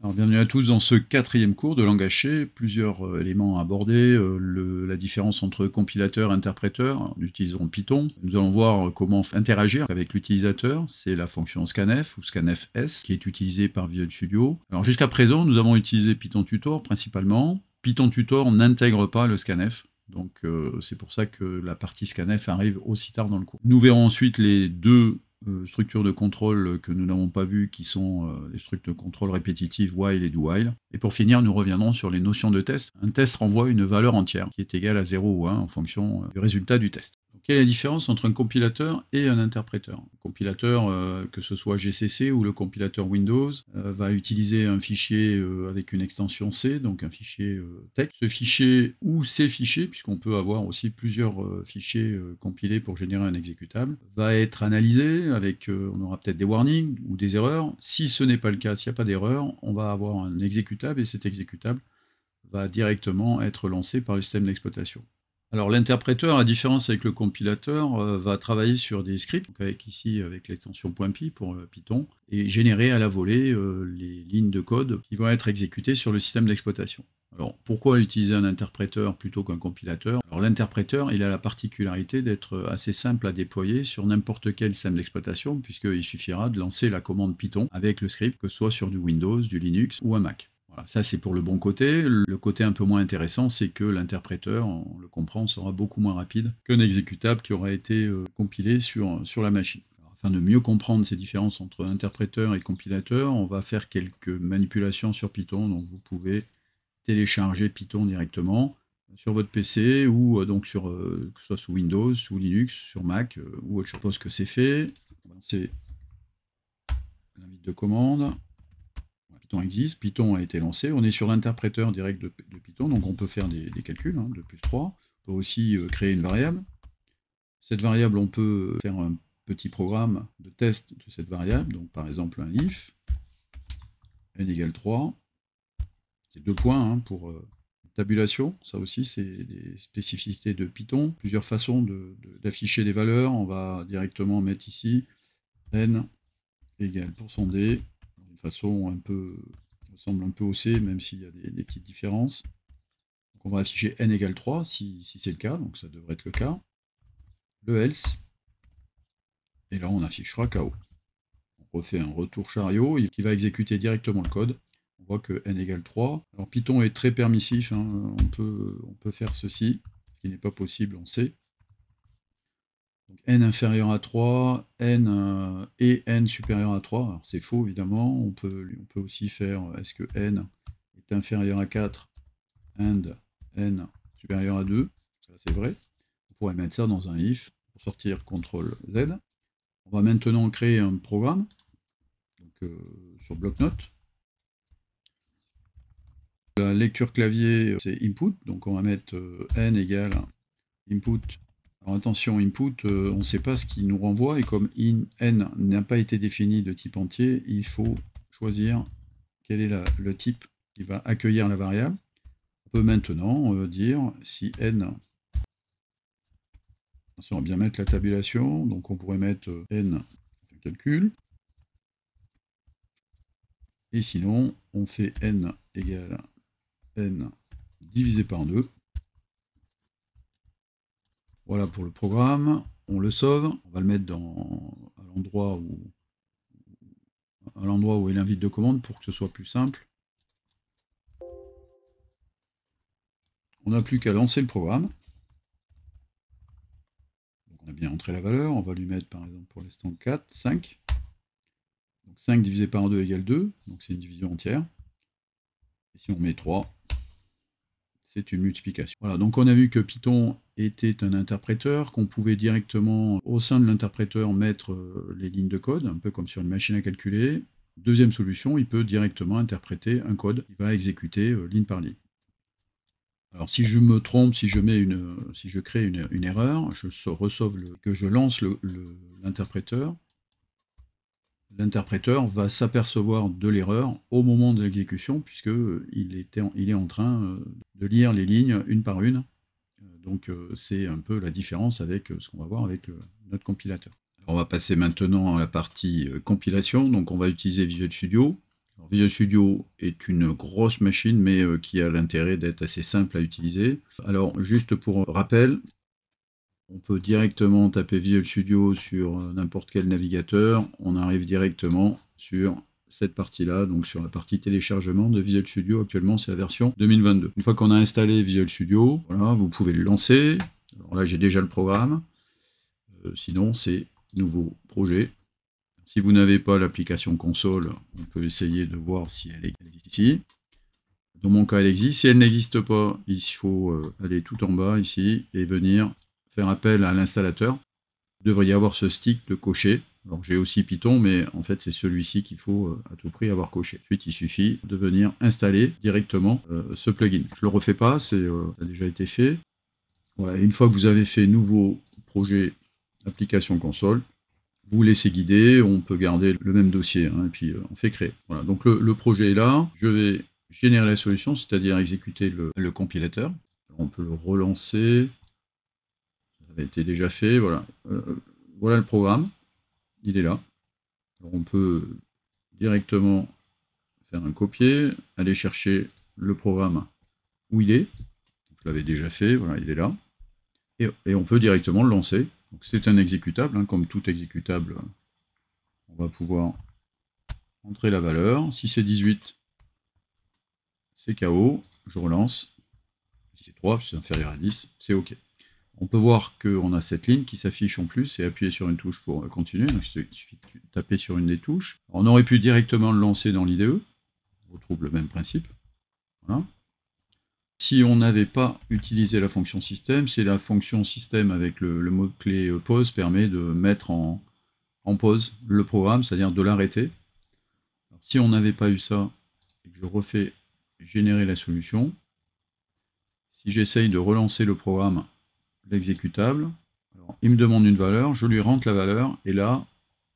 Alors, bienvenue à tous dans ce 4e cours de langage C. Plusieurs éléments à aborder. La différence entre compilateur et interpréteur. Nous utiliserons Python. Nous allons voir comment interagir avec l'utilisateur. C'est la fonction scanf ou scanfs qui est utilisée par Visual Studio. Alors jusqu'à présent, nous avons utilisé Python Tutor principalement. Python Tutor n'intègre pas le scanf. Donc c'est pour ça que la partie scanf arrive aussi tard dans le cours. Nous verrons ensuite les deux structures de contrôle que nous n'avons pas vues, qui sont les structures de contrôle répétitives while et do while. Et pour finir, nous reviendrons sur les notions de test. Un test renvoie une valeur entière, qui est égale à 0 ou 1 en fonction du résultat du test. Donc, quelle est la différence entre un compilateur et un interpréteur? Un compilateur, que ce soit GCC ou le compilateur Windows, va utiliser un fichier avec une extension C, donc un fichier texte. Ce fichier ou ces fichiers, puisqu'on peut avoir aussi plusieurs fichiers compilés pour générer un exécutable, va être analysé avec, on aura peut-être des warnings ou des erreurs. Si ce n'est pas le cas, s'il n'y a pas d'erreur, on va avoir un exécutable, et cet exécutable va directement être lancé par le système d'exploitation. Alors l'interpréteur, à la différence avec le compilateur, va travailler sur des scripts, donc avec l'extension .py pour Python, et générer à la volée les lignes de code qui vont être exécutées sur le système d'exploitation. Alors pourquoi utiliser un interpréteur plutôt qu'un compilateur? Alors l'interpréteur, il a la particularité d'être assez simple à déployer sur n'importe quel système d'exploitation, puisqu'il suffira de lancer la commande Python avec le script, que ce soit sur du Windows, du Linux ou un Mac. Voilà, ça c'est pour le bon côté. Le côté un peu moins intéressant, c'est que l'interpréteur, on le comprend, sera beaucoup moins rapide qu'un exécutable qui aura été compilé sur la machine. Alors, afin de mieux comprendre ces différences entre interpréteur et compilateur, on va faire quelques manipulations sur Python. Donc vous pouvez télécharger Python directement sur votre PC ou donc que ce soit sous Windows, sous Linux, sur Mac ou autre chose. Je suppose que c'est fait. On va lancer l'invite de commande. Python existe, Python a été lancé, on est sur l'interpréteur direct de Python, donc on peut faire des calculs, 2 plus 3. On peut aussi créer une variable. Cette variable, on peut faire un petit programme de test de cette variable, donc par exemple un if, n égale 3, c'est 2 points pour tabulation, ça aussi c'est des spécificités de Python, plusieurs façons d'afficher des valeurs. On va directement mettre ici n égale %d, d'une façon un peu qui ressemble un peu au C, même s'il y a des petites différences. Donc on va afficher n égale 3 si c'est le cas, donc ça devrait être le cas. Le else, et là on affichera KO. On refait un retour chariot qui va exécuter directement le code. On voit que n égale 3. Alors Python est très permissif, on peut faire ceci, ce qui n'est pas possible en C. Donc n inférieur à 3, n et n supérieur à 3, alors c'est faux évidemment, on peut aussi faire est-ce que n est inférieur à 4 and n supérieur à 2, ça c'est vrai. On pourrait mettre ça dans un if pour sortir CTRL Z. On va maintenant créer un programme donc, sur bloc-notes. La lecture clavier c'est input, donc on va mettre n égale input. Alors attention, input, on ne sait pas ce qui nous renvoie, et comme n n'a pas été défini de type entier, il faut choisir quel est le type qui va accueillir la variable. On peut maintenant dire si n, attention, on va bien mettre la tabulation, donc on pourrait mettre n calcul, et sinon on fait n égale n divisé par 2. Voilà pour le programme, on le sauve, on va le mettre à l'endroit où est l'invite de commande pour que ce soit plus simple. On n'a plus qu'à lancer le programme. Donc on a bien entré la valeur, on va lui mettre par exemple pour l'instant 4, 5. Donc 5 divisé par 2 égale 2, donc c'est une division entière. Et si on met 3, c'est une multiplication. Voilà, donc on a vu que Python était un interpréteur, qu'on pouvait directement, au sein de l'interpréteur, mettre les lignes de code, un peu comme sur une machine à calculer. Deuxième solution, il peut directement interpréter un code qui va exécuter ligne par ligne. Alors si je me trompe, si je crée une erreur, je lance l'interpréteur. L'interpréteur va s'apercevoir de l'erreur au moment de l'exécution, puisqu'il est en train de lire les lignes une par une. Donc c'est un peu la différence avec ce qu'on va voir avec notre compilateur. Alors, on va passer maintenant à la partie compilation. Donc on va utiliser Visual Studio. Alors, Visual Studio est une grosse machine, mais qui a l'intérêt d'être assez simple à utiliser. Alors, juste pour rappel, on peut directement taper Visual Studio sur n'importe quel navigateur. On arrive directement sur cette partie-là, donc sur la partie téléchargement de Visual Studio. Actuellement, c'est la version 2022. Une fois qu'on a installé Visual Studio, voilà, vous pouvez le lancer. Alors là, j'ai déjà le programme. Sinon, c'est nouveau projet. Si vous n'avez pas l'application console, on peut essayer de voir si elle existe ici. Dans mon cas, elle existe. Si elle n'existe pas, il faut aller tout en bas ici et venir faire appel à l'installateur. Vous devriez avoir ce stick de cocher. Alors j'ai aussi Python, mais en fait c'est celui-ci qu'il faut à tout prix avoir coché. Ensuite, il suffit de venir installer directement ce plugin. Je ne le refais pas, ça a déjà été fait. Voilà, une fois que vous avez fait nouveau projet application console, vous laissez guider, on peut garder le même dossier, hein, et puis on fait créer. Voilà, donc le projet est là, je vais générer la solution, c'est-à-dire exécuter le compilateur. On peut le relancer, ça a été déjà fait, voilà. Voilà le programme, il est là. Alors on peut directement faire un copier, aller chercher le programme où il est. Je l'avais déjà fait, voilà, il est là. Et on peut directement le lancer. C'est un exécutable, hein, comme tout exécutable, on va pouvoir entrer la valeur. Si c'est 18, c'est KO, je relance. Si c'est 3, c'est inférieur à 10, c'est OK. On peut voir qu'on a cette ligne qui s'affiche en plus et appuyer sur une touche pour continuer. Donc, il suffit de taper sur une des touches. On aurait pu directement le lancer dans l'IDE. On retrouve le même principe. Voilà. Si on n'avait pas utilisé la fonction système, c'est la fonction système avec le mot-clé pause permet de mettre en pause le programme, c'est-à-dire de l'arrêter. Si on n'avait pas eu ça, et que je refais générer la solution, si j'essaye de relancer le programme, l'exécutable, il me demande une valeur, je lui rentre la valeur, et là,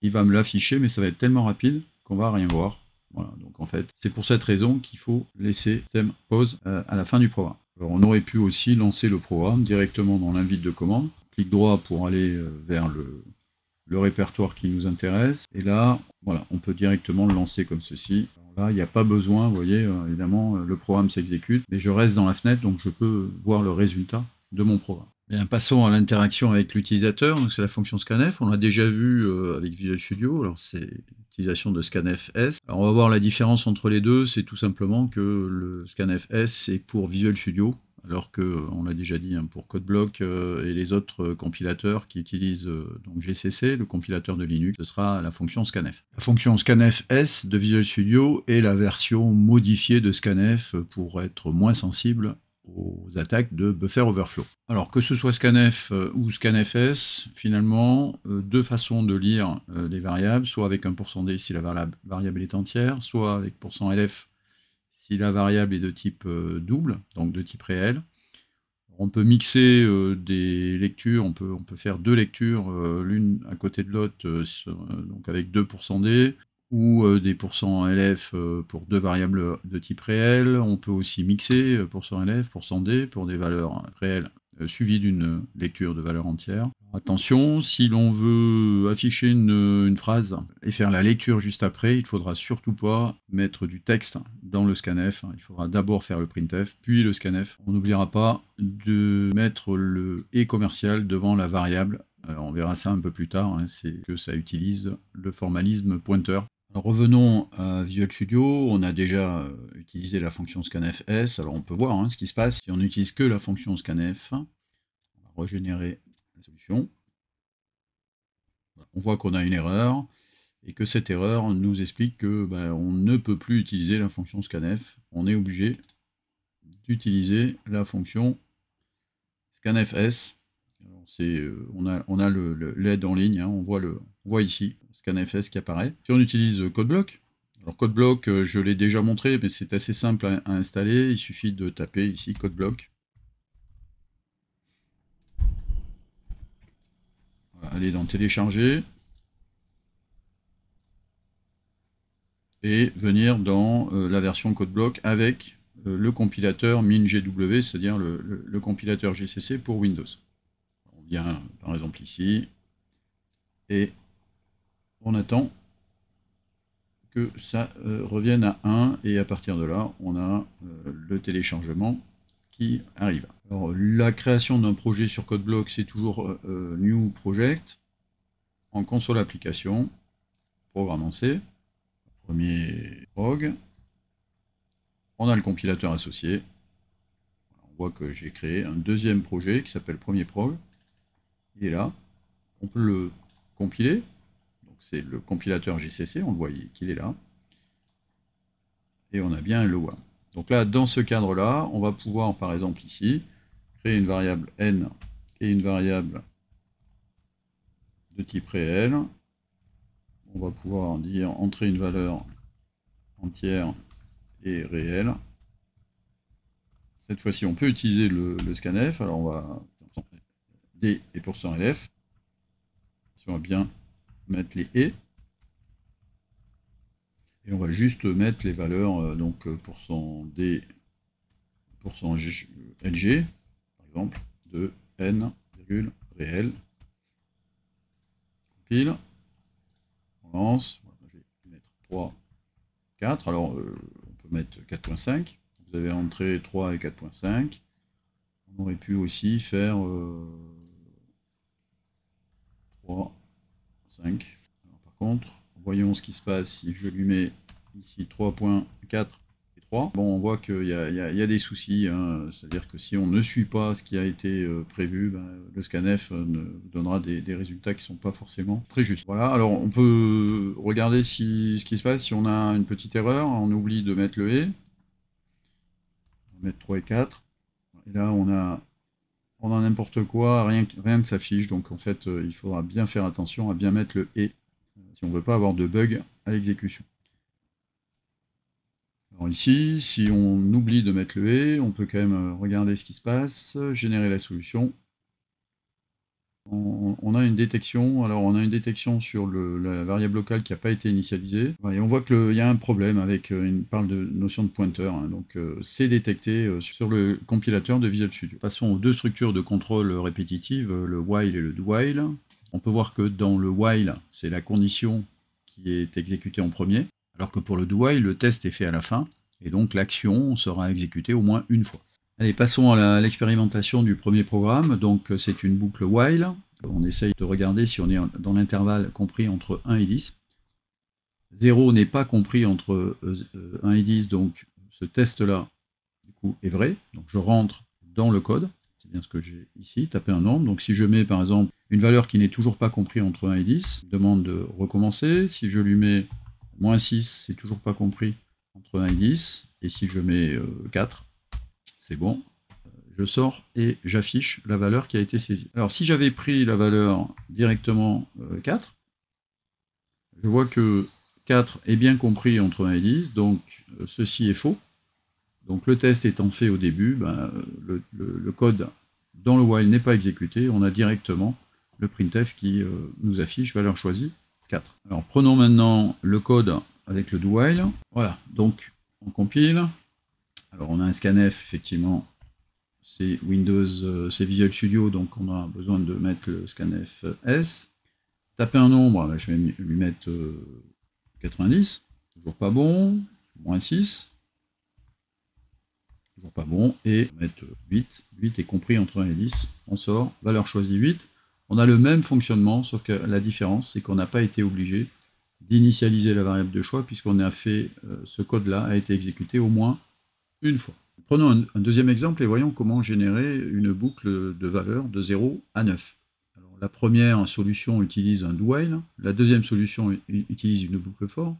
il va me l'afficher, mais ça va être tellement rapide qu'on va rien voir. Voilà, donc en fait, c'est pour cette raison qu'il faut laisser système pause à la fin du programme. Alors on aurait pu aussi lancer le programme directement dans l'invite de commande. Clic droit pour aller vers le répertoire qui nous intéresse. Et là, voilà, on peut directement le lancer comme ceci. Alors là, il n'y a pas besoin, vous voyez, évidemment, le programme s'exécute, mais je reste dans la fenêtre, donc je peux voir le résultat de mon programme. Bien, passons à l'interaction avec l'utilisateur, donc c'est la fonction scanf, on l'a déjà vu avec Visual Studio, alors c'est l'utilisation de scanf S. Alors on va voir la différence entre les deux, c'est tout simplement que le scanf S c'est pour Visual Studio, alors que, on l'a déjà dit, hein, pour CodeBlock et les autres compilateurs qui utilisent donc GCC, le compilateur de Linux, ce sera la fonction scanf. La fonction scanf S de Visual Studio est la version modifiée de scanf pour être moins sensible aux attaques de buffer overflow. Alors que ce soit scanf ou scanfs, finalement, deux façons de lire les variables, soit avec un %d si la variable est entière, soit avec %lf si la variable est de type double, donc de type réel. On peut mixer des lectures, on peut faire deux lectures, l'une à côté de l'autre, donc avec 2%d, ou des %lf pour deux variables de type réel. On peut aussi mixer %lf, %d pour des valeurs réelles suivies d'une lecture de valeur entière. Attention, si l'on veut afficher une phrase et faire la lecture juste après, il ne faudra surtout pas mettre du texte dans le scanf. Il faudra d'abord faire le printf, puis le scanf. On n'oubliera pas de mettre le « et » commercial devant la variable. Alors on verra ça un peu plus tard, hein, c'est que ça utilise le formalisme pointeur. Alors revenons à Visual Studio, on a déjà utilisé la fonction scanf S, alors on peut voir hein, ce qui se passe si on n'utilise que la fonction scanf. On va régénérer la solution. On voit qu'on a une erreur, et que cette erreur nous explique que on ne peut plus utiliser la fonction scanf, on est obligé d'utiliser la fonction scanfs. On a l'aide en ligne, hein, on voit ici scanfs qui apparaît. Si on utilise CodeBlock, alors CodeBlock, je l'ai déjà montré, mais c'est assez simple à installer, il suffit de taper ici CodeBlock. Voilà, aller dans télécharger, et venir dans la version CodeBlock avec le compilateur MinGW, c'est-à-dire le compilateur GCC pour Windows. On vient par exemple ici, et on attend que ça revienne à 1, et à partir de là, on a le téléchargement qui arrive. Alors, la création d'un projet sur CodeBlock, c'est toujours New Project, en console application, programme en C, premier prog, on a le compilateur associé, on voit que j'ai créé un deuxième projet qui s'appelle premier prog, il est là, on peut le compiler, donc c'est le compilateur JCC, on le voit qu'il est là, et on a bien un hello world. Donc là, dans ce cadre-là, on va pouvoir, par exemple ici, créer une variable n et une variable de type réel. On va pouvoir dire entrer une valeur entière et réelle. Cette fois-ci, on peut utiliser le scanf. Alors on va D et %lf. Si on va bien mettre les et. Et on va juste mettre les valeurs, donc %d, %lg, par exemple, de n, réel. Compile. On lance. Je vais mettre 3, 4. Alors, on peut mettre 4.5. Vous avez entré 3 et 4.5. On aurait pu aussi faire 3, 5. Alors, par contre, voyons ce qui se passe si je lui mets ici 3.4 et 3. Bon, on voit qu'il y a des soucis, hein. C'est-à-dire que si on ne suit pas ce qui a été prévu, ben, le scanf vous donnera des résultats qui ne sont pas forcément très justes. Voilà, alors on peut regarder ce qui se passe si on a une petite erreur, on oublie de mettre le et. On va mettre 3 et 4. Et là, on a n'importe quoi, rien ne s'affiche, donc en fait, il faudra bien faire attention à bien mettre le et, si on ne veut pas avoir de bug à l'exécution. Alors ici, si on oublie de mettre le et, on peut quand même regarder ce qui se passe, générer la solution. On a une détection, alors on a une détection sur la variable locale qui n'a pas été initialisée, et on voit qu'il y a un problème avec, il parle de notion de pointeur, hein, donc c'est détecté sur le compilateur de Visual Studio. Passons aux deux structures de contrôle répétitives, le while et le do while. On peut voir que dans le while, c'est la condition qui est exécutée en premier, alors que pour le do while, le test est fait à la fin, et donc l'action sera exécutée au moins une fois. Allez, passons à l'expérimentation du premier programme. Donc c'est une boucle while. On essaye de regarder si on est dans l'intervalle compris entre 1 et 10. 0 n'est pas compris entre 1 et 10, donc ce test-là, du coup, est vrai. Donc je rentre dans le code. C'est bien ce que j'ai ici, taper un nombre. Donc si je mets par exemple une valeur qui n'est toujours pas compris entre 1 et 10, demande de recommencer. Si je lui mets moins 6, c'est toujours pas compris entre 1 et 10. Et si je mets 4, c'est bon, je sors et j'affiche la valeur qui a été saisie. Alors si j'avais pris la valeur directement 4, je vois que 4 est bien compris entre 1 et 10, donc ceci est faux. Donc le test étant fait au début, ben, le code dans le while n'est pas exécuté, on a directement le printf qui nous affiche valeur choisie 4. Alors prenons maintenant le code avec le do while. Voilà, donc on compile. Alors on a un scanf, effectivement, c'est Windows, c'est Visual Studio, donc on a besoin de mettre le scanf S. Taper un nombre, je vais lui mettre 90, toujours pas bon, moins 6, toujours pas bon, et mettre 8, 8 est compris entre 1 et 10, on sort, valeur choisie 8. On a le même fonctionnement, sauf que la différence, c'est qu'on n'a pas été obligé d'initialiser la variable de choix, puisqu'on a fait, ce code-là a été exécuté au moins une fois. Prenons un deuxième exemple et voyons comment générer une boucle de valeurs de 0 à 9. Alors, la première solution utilise un do while, la deuxième solution utilise une boucle for.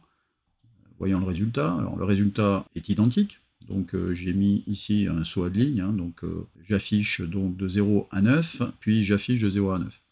Voyons le résultat. Alors le résultat est identique, donc j'ai mis ici un saut de ligne, hein, donc j'affiche donc de 0 à 9, puis j'affiche de 0 à 9.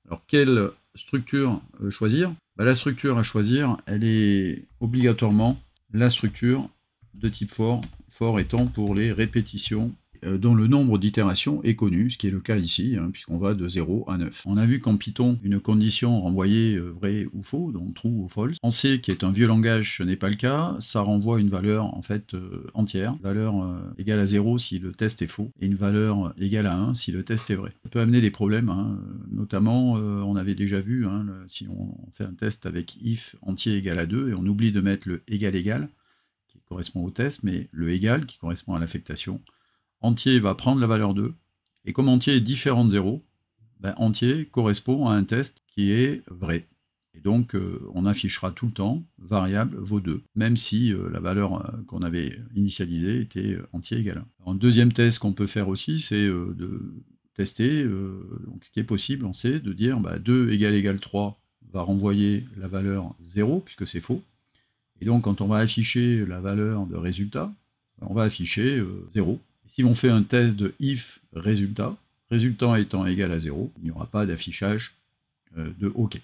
Alors quelle structure choisir? La structure à choisir, elle est obligatoirement la structure de type for, for étant pour les répétitions dont le nombre d'itérations est connu, ce qui est le cas ici, hein, puisqu'on va de 0 à 9. On a vu qu'en Python, une condition renvoyait vrai ou faux, donc true ou false. En C, qui est un vieux langage, ce n'est pas le cas, ça renvoie une valeur en fait entière, valeur égale à 0 si le test est faux, et une valeur égale à 1 si le test est vrai. Ça peut amener des problèmes, hein, notamment, on avait déjà vu, hein, si on fait un test avec if entier égale à 2, et on oublie de mettre le égal égal, qui correspond au test, mais le égal, qui correspond à l'affectation, entier va prendre la valeur 2, et comme entier est différent de 0, ben, entier correspond à un test qui est vrai. Et donc, on affichera tout le temps variable vaut 2, même si la valeur qu'on avait initialisée était entier égale 1. Un deuxième test qu'on peut faire aussi, c'est de tester, donc, ce qui est possible, on sait, de dire 2 égale 3 va renvoyer la valeur 0, puisque c'est faux. Et donc, quand on va afficher la valeur de résultat, on va afficher 0. Et si on fait un test de if résultat, résultat étant égal à 0, il n'y aura pas d'affichage de OK.